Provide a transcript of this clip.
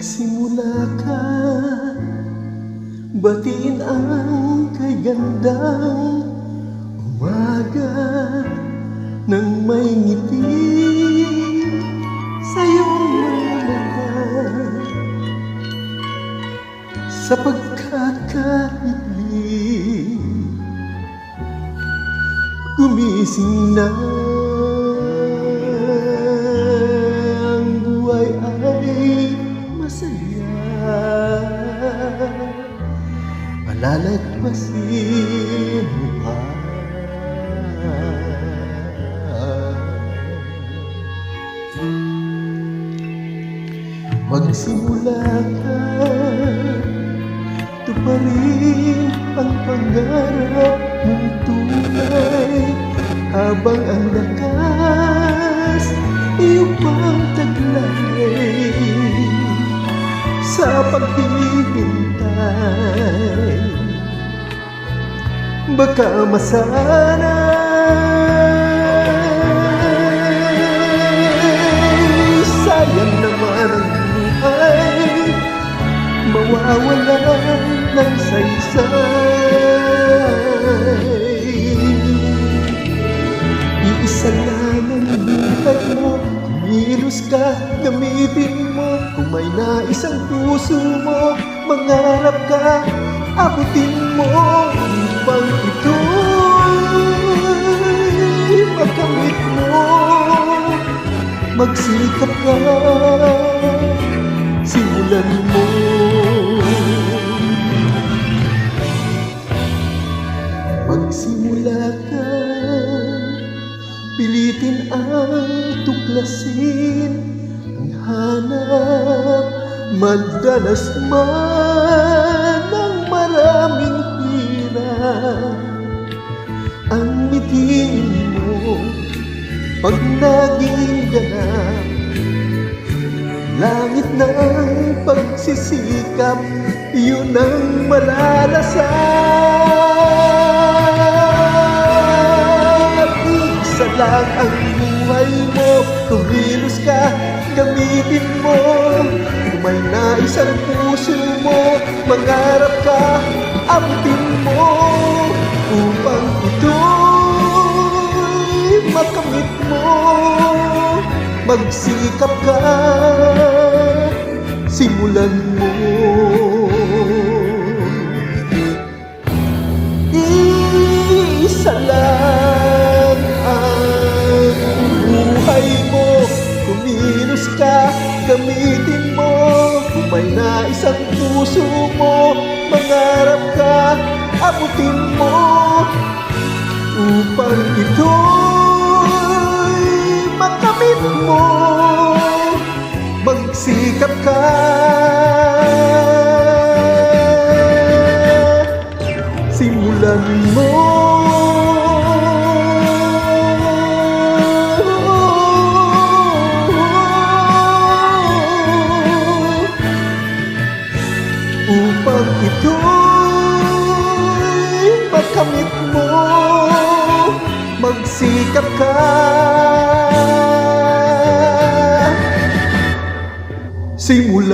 Magsimula ka, batiin ang kay gandang umaga nang may ngiti sa iyong mga mata. Sa pagkakaibig, gumising na ang buhay ay masaya. Palalagpasin mo pa magsimula ka, tuparin ang pangarap mong tunay, habang ang lakas iyong pang taglay sa paghihintay. Baka masanay, sayang naman ang buhay, mawawalan ng saysay. Iisa lang ang buhay mo, kumilos ka, gamitin mo. Kung may nais ang puso mo, mangarap ka, abutin mo. Upang ito'y makamit mo, magsikap ka, simulan mo. Magsimula ka, pilitin ang tuklasin ang hanap, madalas man ng maraming hirap. Ang mitiin mo pag naging ganap, langit ng pagsisikap, yun ang malalasap. Isa lang ang buhay mo, tumilos ka, gamitin mo. Kung may nais ang puso mo, mangarap ka, abutin mo. Upang ito'y makamit mo, magsikap ka, simulan mo. Isa lang ang buhay mo, kumilos ka, gamitin mo. Kung may nais ang puso mo, mangarap ka, abutin mo. Upang ito'y makamit mo, magsikap ka, simulan mo. Upang ito'y makamit mo, magsikap ka, simulan